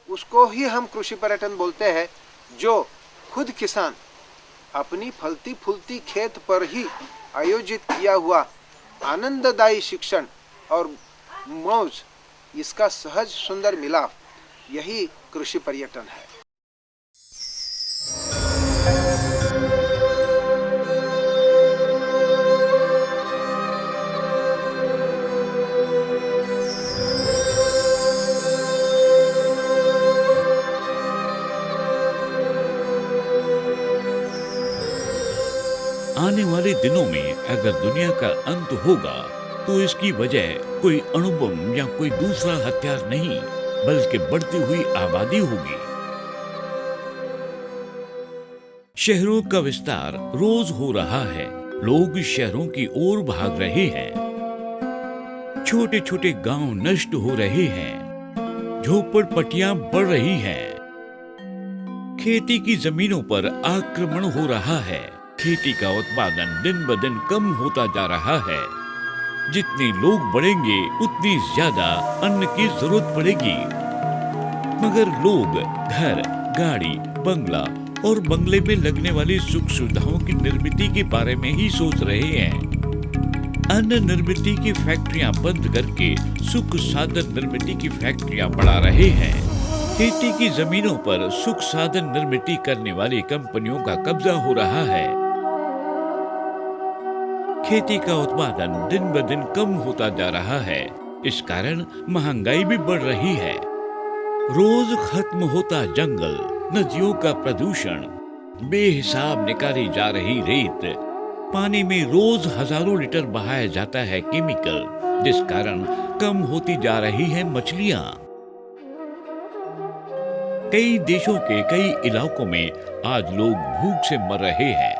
उसको ही हम कृषि पर्यटन बोलते हैं, जो खुद किसान अपनी फलती फूलती खेत पर ही आयोजित किया हुआ आनंददायी शिक्षण और मौज, इसका सहज सुंदर मिलाप, यही कृषि पर्यटन है। आने वाले दिनों में अगर दुनिया का अंत होगा तो इसकी वजह कोई अणुबम या कोई दूसरा हथियार नहीं, बल्कि बढ़ती हुई आबादी होगी। शहरों का विस्तार रोज हो रहा है, लोग शहरों की ओर भाग रहे हैं, छोटे छोटे गांव नष्ट हो रहे हैं, झोपड़पट्टियां बढ़ रही हैं, खेती की जमीनों पर आक्रमण हो रहा है, खेती का उत्पादन दिन ब दिन कम होता जा रहा है। जितने लोग बढ़ेंगे उतनी ज्यादा अन्न की जरूरत पड़ेगी, मगर लोग घर, गाड़ी, बंगला और बंगले में लगने वाली सुख सुविधाओं की निर्मित के बारे में ही सोच रहे हैं। अन्न निर्मित की फैक्ट्रियां बंद करके सुख साधन निर्मित की फैक्ट्रियां बढ़ा रहे हैं। खेती की जमीनों पर सुख साधन निर्मित करने वाली कंपनियों का कब्जा हो रहा है। खेती का उत्पादन दिन ब दिन कम होता जा रहा है, इस कारण महंगाई भी बढ़ रही है। रोज खत्म होता जंगल, नदियों का प्रदूषण, बेहिसाब निकाली जा रही रेत, पानी में रोज हजारों लीटर बहाया जाता है केमिकल, जिस कारण कम होती जा रही है मछलियां। कई देशों के कई इलाकों में आज लोग भूख से मर रहे हैं।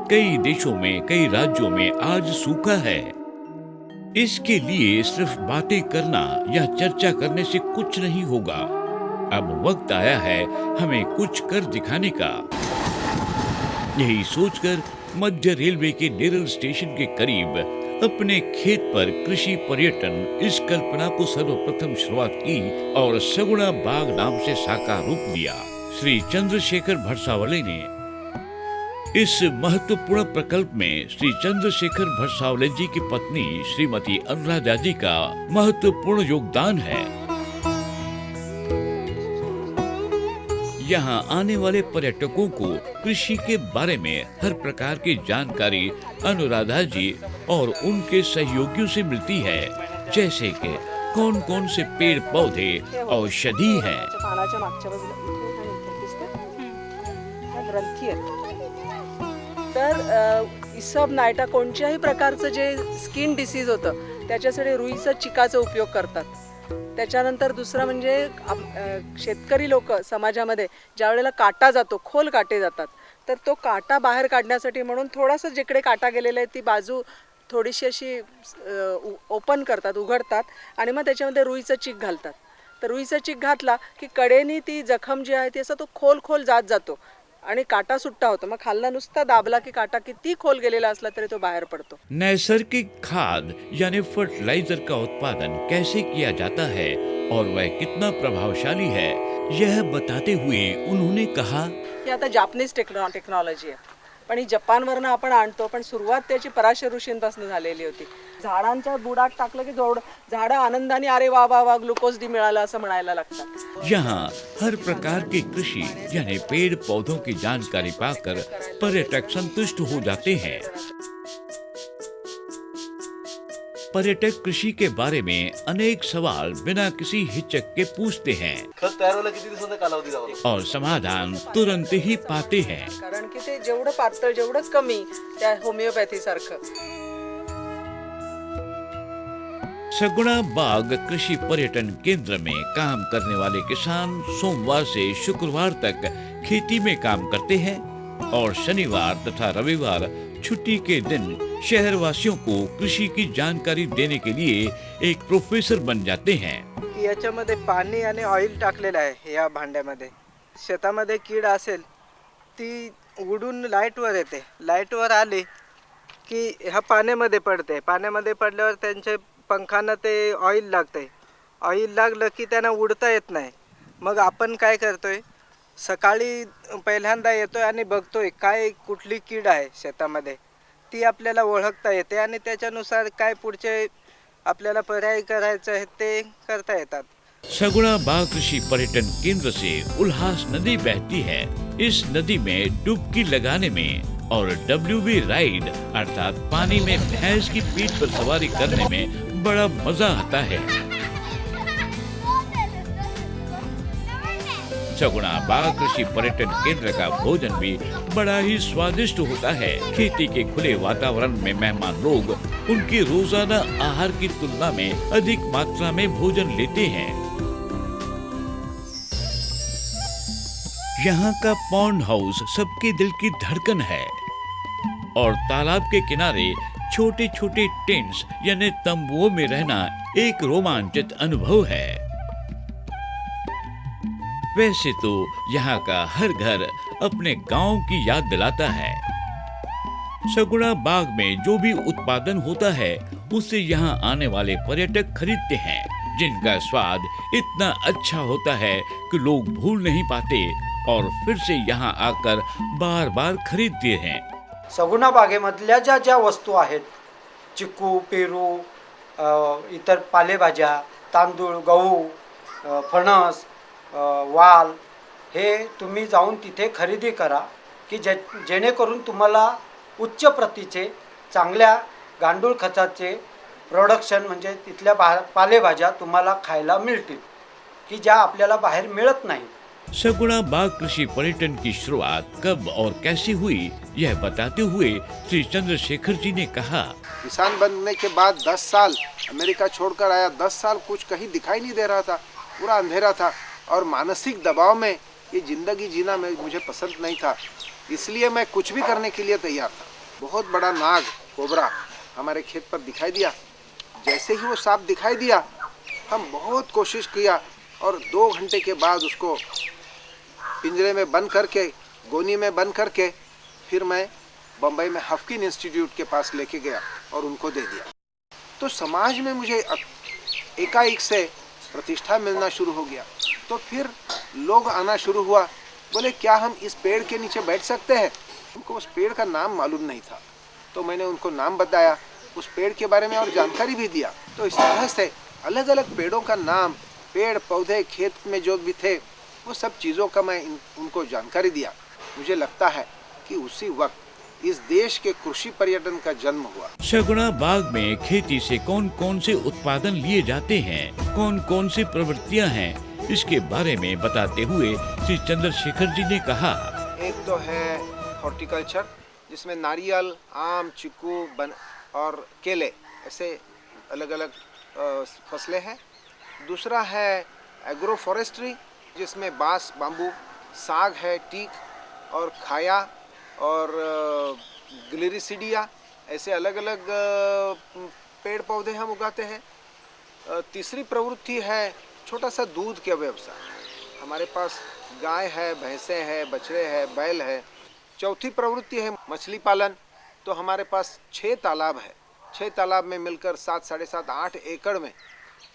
कई देशों में, कई राज्यों में आज सूखा है। इसके लिए सिर्फ बातें करना या चर्चा करने से कुछ नहीं होगा। अब वक्त आया है हमें कुछ कर दिखाने का। यही सोचकर मध्य रेलवे के नेरल स्टेशन के करीब अपने खेत पर कृषि पर्यटन इस कल्पना को सर्वप्रथम शुरुआत की और सगुणा बाग नाम से साकार रूप दिया। श्री चंद्रशेखर भरसावले ने इस महत्वपूर्ण प्रकल्प में श्री चंद्रशेखर भरसावले जी की पत्नी श्रीमती अनुराधा जी का महत्वपूर्ण योगदान है। यहाँ आने वाले पर्यटकों को कृषि के बारे में हर प्रकार की जानकारी अनुराधा जी और उनके सहयोगियों से मिलती है, जैसे कि कौन कौन से पेड़ पौधे औषधि हैं। तर इसब नायटा कोणत्याही प्रकारचं जे स्किन डिसीज होतं त्याच्यासाठी रुईचा चिकाचा उपयोग करतात। त्याच्यानंतर दुसरा म्हणजे शेतकरी लोक समाजामध्ये ज्या वेळेला काटा जातो, खोल काटे जातात, तर तो काटा बाहेर काढण्यासाठी म्हणून थोडासा जिकडे काटा गेलेला आहे ती बाजू थोडीशी अशी ओपन करतात, उघडतात आणि मग त्याच्यामध्ये रुईचा चीक घालतात। तर रुईचा चीक घातला की कडेनी ती जखम जी आहे ती असं तो खोल खोल जात जातो आणि काटा सुट्टा होतो। मग खाल्ला नुसता दाबला की काटा किती खोल गेलेला असला तरी तो बाहेर पडतो। नैसर्गिक खाद यानी फर्टिलाइजर का उत्पादन कैसे किया जाता है और वह कितना प्रभावशाली है, यह बताते हुए उन्होंने कहा, ही आता जापानीज टेक्नॉलॉजी आहे, पण ही जपानवरनं आपण आणतो, पण सुरुवात त्याची पराशर ऋषींपासून झालेली होती। झाडांच्या बुडात टाकलं की झाडं आनंदाने अरे वा वा वा ग्लुकोज डी मिळाला असं म्हणायला लागतात। यहाँ हर प्रकार की कृषि यानी पेड़ पौधों की जानकारी पाकर पर्यटक संतुष्ट हो जाते हैं। पर्यटक कृषि के बारे में अनेक सवाल बिना किसी हिचक के पूछते हैं और समाधान तुरंत ही पाते हैं। कारण की ते जेवढं पातळ जेवढं कमी त्या होमिओपॅथी सारखं। सगुणा बाग कृषि पर्यटन केंद्र में काम करने वाले किसान सोमवार से शुक्रवार तक खेती में काम करते हैं और शनिवार तथा रविवार छुट्टी के दिन शहरवासियों को कृषि की जानकारी देने के लिए एक प्रोफेसर बन जाते हैं। याच्यामध्ये पाणी आणि ऑइल टाकलेलं आहे। या भांड्यामध्ये शेतामध्ये कीड असेल ती उडून लाईटवर येते, लाईटवर आली की ह्या पाण्यामध्ये पडते, पाण्यामध्ये पडल्यावर त्यांचे पंखानं ते ऑइल लागतंय. ऑइल लागलं की त्यांना उडता येत नाही. मग आपण काय करतोय, सकाळी पहिल्यांदा येतोय आणि बघतोय काय कुठली कीड आहे शेतामध्ये, ती आपल्याला ओळखता येते आणि त्याच्यानुसार काय पुढचे आपल्याला पर्याय करायचे आहेत ते करता येतात. सगुड़ा बाग कृषि पर्यटन केंद्र से उल्हास नदी बहती है। इस नदी में डुबकी लगाने में और WB राइड अर्थात पानी में भैंस की पीठ पर सवारी करने में बड़ा मजा आता है। सगुड़ा बाग कृषि पर्यटन केंद्र का भोजन भी बड़ा ही स्वादिष्ट होता है। खेती के खुले वातावरण में मेहमान लोग उनके रोजाना आहार की तुलना में अधिक मात्रा में भोजन लेते हैं। यहाँ का पॉन्ड हाउस सबके दिल की धड़कन है और तालाब के किनारे छोटे छोटे टेंट्स यानी तंबुओं में रहना एक रोमांचित अनुभव है। वैसे तो यहाँ का हर घर अपने गांव की याद दिलाता है। सगुड़ा बाग में जो भी उत्पादन होता है उसे यहाँ आने वाले पर्यटक खरीदते हैं, जिनका स्वाद इतना अच्छा होता है कि लोग भूल नहीं पाते और फिर से यहाँ आकर बार बार खरीदते हैं। सगुणा बागेमधल्या ज्या ज्या वस्तू आहेत, चिक्कू, पेरू, इतर पालेभाज्या, तांदूळ, गहू, फणस, वाल, हे तुम्ही जाऊन तिथे खरेदी करा की जेणेकरून तुम्हाला उच्च प्रतीचे चांगल्या गांडूळ खताचे प्रोडक्शन म्हणजे तिथल्या पालेभाज्या तुम्हाला खायला मिळतील की ज्या आपल्याला बाहेर मिळत नाही। सगुड़ा बाग कृषि पर्यटन की शुरुआत कब और कैसे हुई, यह बताते हुए श्री चंद्रशेखर जी ने कहा, किसान बनने के बाद 10 साल अमेरिका छोड़कर आया। 10 साल कुछ कहीं दिखाई नहीं दे रहा था, पूरा अंधेरा था और मानसिक दबाव में ये जिंदगी जीना मुझे पसंद नहीं था, इसलिए मैं कुछ भी करने के लिए तैयार था। बहुत बड़ा नाग कोबरा हमारे खेत पर दिखाई दिया। जैसे ही वो सांप दिखाई दिया, हम बहुत कोशिश किया और 2 घंटे के बाद उसको पिंजरे में बंद करके, गोनी में बंद करके, फिर मैं बम्बई में हफकिन इंस्टीट्यूट के पास लेके गया और उनको दे दिया। तो समाज में मुझे एकाएक से प्रतिष्ठा मिलना शुरू हो गया। तो फिर लोग आना शुरू हुआ, बोले क्या हम इस पेड़ के नीचे बैठ सकते हैं। उनको उस पेड़ का नाम मालूम नहीं था, तो मैंने उनको नाम बताया, उस पेड़ के बारे में और जानकारी भी दिया। तो इस तरह से अलग अलग पेड़ों का नाम, पेड़ पौधे खेत में जो भी थे, वो सब चीज़ों का मैं उनको जानकारी दिया। मुझे लगता है कि उसी वक्त इस देश के कृषि पर्यटन का जन्म हुआ। सगुड़ा बाग में खेती से कौन कौन से उत्पादन लिए जाते हैं, कौन कौन सी प्रवृत्तियां हैं, इसके बारे में बताते हुए श्री चंद्रशेखर जी ने कहा, एक तो है हॉर्टिकल्चर, जिसमें नारियल, आम, चिक्कू और केले ऐसे अलग अलग फसलें हैं। दूसरा है एग्रो फॉरेस्ट्री, जिसमें बांस, बाम्बू, साग है, टीक और खाया और ग्लिरिसिडिया ऐसे अलग अलग पेड़ पौधे हम उगाते हैं। तीसरी प्रवृत्ति है छोटा सा दूध का व्यवसाय। हमारे पास गाय है, भैंसें हैं, बछड़े हैं, बैल है। चौथी प्रवृत्ति है मछली पालन। तो हमारे पास 6 तालाब है। 6 तालाब में मिलकर 7, 7.5, 8 एकड़ में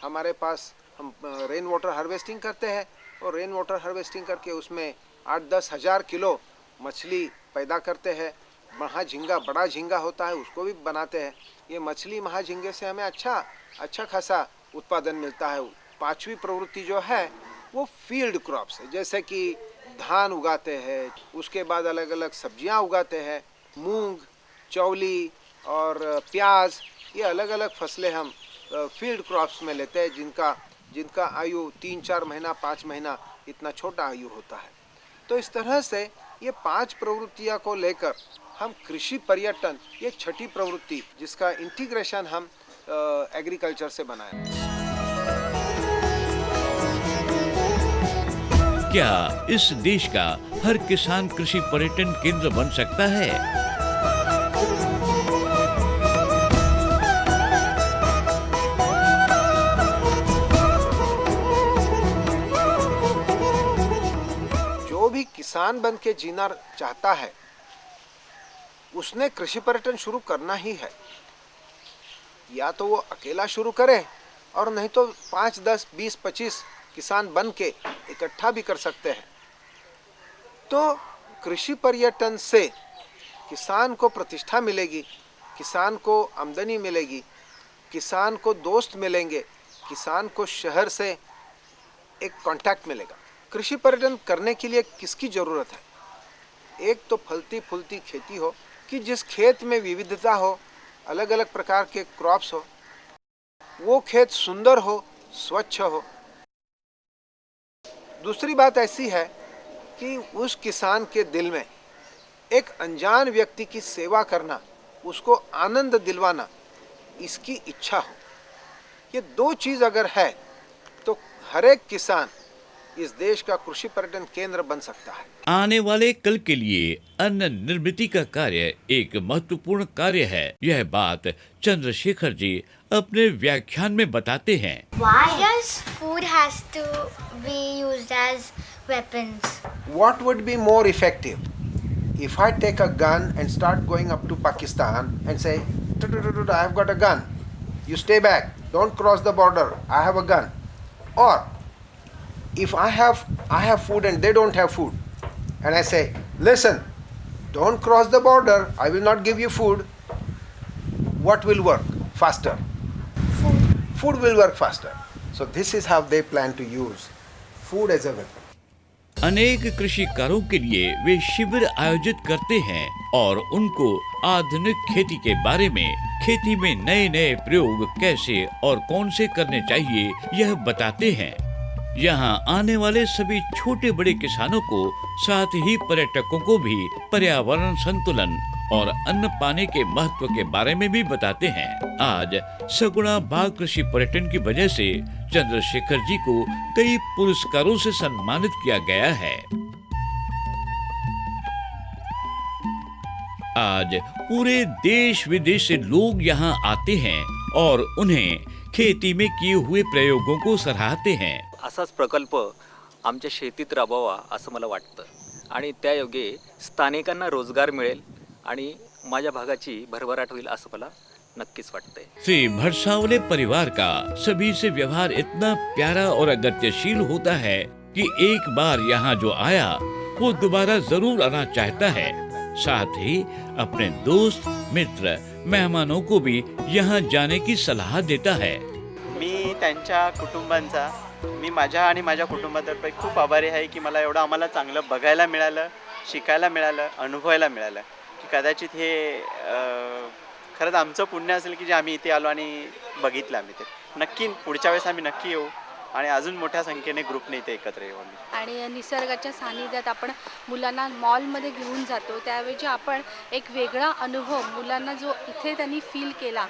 हमारे पास हम रेन वाटर हार्वेस्टिंग करते हैं और रेन वाटर हार्वेस्टिंग करके उसमें 8-10 हज़ार किलो मछली पैदा करते हैं। महा झींगा, बड़ा झींगा होता है, उसको भी बनाते हैं। ये मछली महा झींगे से हमें अच्छा खासा उत्पादन मिलता है। 5वीं प्रवृत्ति जो है वो फील्ड क्रॉप्स है, जैसे कि धान उगाते हैं, उसके बाद अलग अलग सब्जियां उगाते हैं, मूंग, चौली और प्याज, ये अलग अलग फसलें हम फील्ड क्रॉप्स में लेते हैं, जिनका आयु 3-4 महीना, 5 महीना इतना छोटा आयु होता है। तो इस तरह से ये 5 प्रवृत्तियां को लेकर हम कृषि पर्यटन, ये 6ठी प्रवृत्ति जिसका इंटीग्रेशन हम एग्रीकल्चर से बनाए। क्या इस देश का हर किसान कृषि पर्यटन केंद्र बन सकता है? जो भी किसान बन के जीना चाहता है उसने कृषि पर्यटन शुरू करना ही है। या तो वो अकेला शुरू करे और नहीं तो 5, 10, 20, 25 किसान बन के इकट्ठा भी कर सकते हैं। तो कृषि पर्यटन से किसान को प्रतिष्ठा मिलेगी, किसान को आमदनी मिलेगी, किसान को दोस्त मिलेंगे, किसान को शहर से एक कांटेक्ट मिलेगा। कृषि पर्यटन करने के लिए किसकी ज़रूरत है? एक तो फलती फूलती खेती हो कि जिस खेत में विविधता हो, अलग अलग प्रकार के क्रॉप्स हो, वो खेत सुंदर हो, स्वच्छ हो। दूसरी बात ऐसी है कि उस किसान के दिल में एक अनजान व्यक्ति की सेवा करना, उसको आनंद दिलवाना, इसकी इच्छा हो। ये 2 चीज़ अगर है तो हर एक किसान इस देश का कृषि पर्यटन केंद्र बन सकता है। आने वाले कल के लिए अन्न निर्मित का कार्य एक महत्वपूर्ण कार्य है। यह बात चंद्रशेखर जी अपने व्याख्यान में बताते हैं। Why does food has to be used as weapons? What would be more effective? If I take a gun and start going up to Pakistan and say, I have got a gun, you stay back, don't cross the border, I have a gun. Or if I have food and they don't have food, and I say, listen, don't cross the border, I will not give you food, what will work faster? Food will work faster. So this is how they plan to use food as a weapon. अनेक कृषिकारों के लिए वे शिविर आयोजित करते हैं और उनको आधुनिक खेती के बारे में, खेती में नए नए प्रयोग कैसे और कौन से करने चाहिए यह बताते हैं। यहाँ आने वाले सभी छोटे बड़े किसानों को, साथ ही पर्यटकों को भी पर्यावरण संतुलन और अन्न पाने के महत्व के बारे में भी बताते हैं। आज सगुणा बाग कृषि पर्यटन की वजह से चंद्रशेखर जी को कई पुरस्कारों से सम्मानित किया गया है। आज पूरे देश विदेश से लोग यहाँ आते हैं और उन्हें खेती में किए हुए प्रयोगों को सराहते हैं। असाच प्रकल्प आमच्या शेतीत राबवावा असं मला वाटतं आणि त्यायोगे स्थानिकांना रोजगार मिळेल आणि माझ्या भागाची भरभराट होईल असं मला नक्कीच वाटतंय। श्री भरसावले परिवार का सभी से व्यवहार इतना प्यारा और अगत्यशील होता है कि एक बार यहाँ जो आया वो दोबारा जरूर आना चाहता है। साथ ही अपने दोस्त, मित्र, मेहमानों को भी यहाँ जाने की सलाह देता है। मी त्यांच्या कुटुंबांचा, मी माझ्या आणि माझ्या कुटुंबातर्फे खूप आभारी आहे की मला एवढं आम्हाला चांगलं बघायला मिळालं, शिकायला मिळालं, अनुभवायला मिळालं की कदाचित हे खरंच आमचं पुण्य असेल की जे आम्ही इथे आलो आणि बघितलं आम्ही ते। नक्की पुढच्या वेळेस आम्ही नक्की येऊ आणि अजून मोठ्या संख्येने ग्रुपने इथे एकत्र येऊ आम्ही। आणि निसर्गाच्या सानिध्यात आपण मुलांना मॉलमध्ये घेऊन जातो, त्यावेळी आपण एक वेगळा अनुभव मुलांना जो इथे त्यांनी फील केला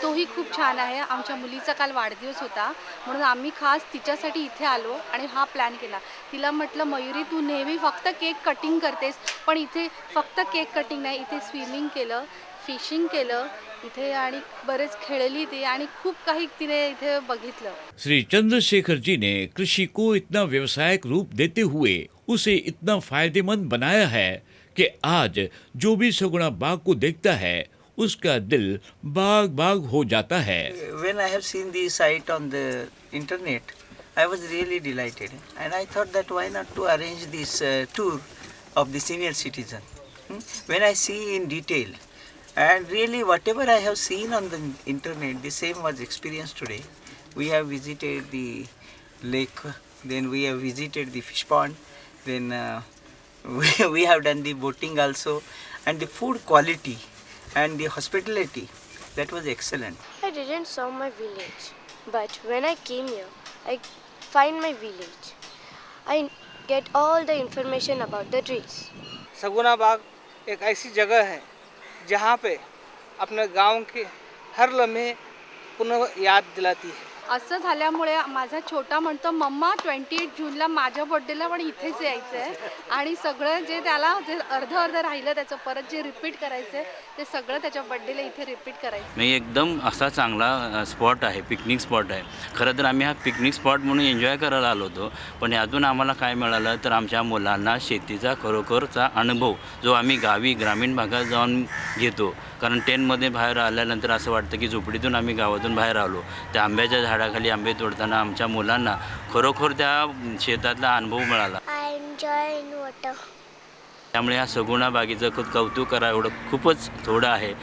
तोही खूप छान आहे। आमच्या मुलीचा काल वाढदिवस होता म्हणून आम्ही खास तिच्यासाठी इथे आलो आणि हा प्लॅन केला। तिला म्हटलं, मयुरी तू नेहमी फक्त केक कटिंग करतेस, पण इथे फक्त केक कटिंग नाही, इथे स्विमिंग केलं, फिशिंग केलं इथे आणि बरेच खेळली ती आणि खूप काही तिने इथे बघितलं। श्री चंद्रशेखर जी ने कृषि को इतना व्यवसायिक रूप देते हुए उसे इतना फायदेमंद बनाया है कि आज जो भी सगुणा बाग को देखता है उसका दिल बाग बाग हो जाता है। When I have seen the site on the internet, I was really delighted, and I thought that why not to arrange this tour of the senior citizen. When I see in detail, and really whatever I have seen on the internet, the same was experienced today. We have visited the lake, then we have visited the fish pond, then we have done the boating also, and the food quality and the hospitality, that was excellent. I didn't saw my village, but when I came here, I find my village. I get all the information about the trees. सगुना बाग एक ऐसी जगह है जहाँ पे अपने गांव के हर लम्हे पुनः याद दिलाती है। असं झाल्यामुळे माझा छोटा म्हणतो, मम्मा 28 जूनला माझ्या बर्थडेला पण इथेच यायचं आहे आणि सगळं जे त्याला जे अर्ध राहिलं त्याचं परत जे रिपीट करायचं ते सगळं त्याच्या बर्थडेला इथे रिपीट करायचं। नाही, एकदम असा चांगला स्पॉट आहे, पिकनिक स्पॉट आहे। खरं तर आम्ही हा पिकनिक स्पॉट म्हणून एन्जॉय करायला आलो होतो, पण यातून आम्हाला काय मिळालं तर आमच्या मुलांना शेतीचा खरोखरचा अनुभव जो आम्ही गावी ग्रामीण भागात जाऊन घेतो. कारण टेनमध्ये बाहेर आल्यानंतर असं वाटतं की झोपडीतून आम्ही गावातून बाहेर आलो. त्या आंब्याच्या झाडाखाली आंबे तोडताना आमच्या मुलांना खरोखर त्या शेतातला अनुभव मिळाला. I enjoy in water. त्यामुळे ह्या सगुणा बागेचं खूप कौतुक करा एवढं खूपच थोडं आहे.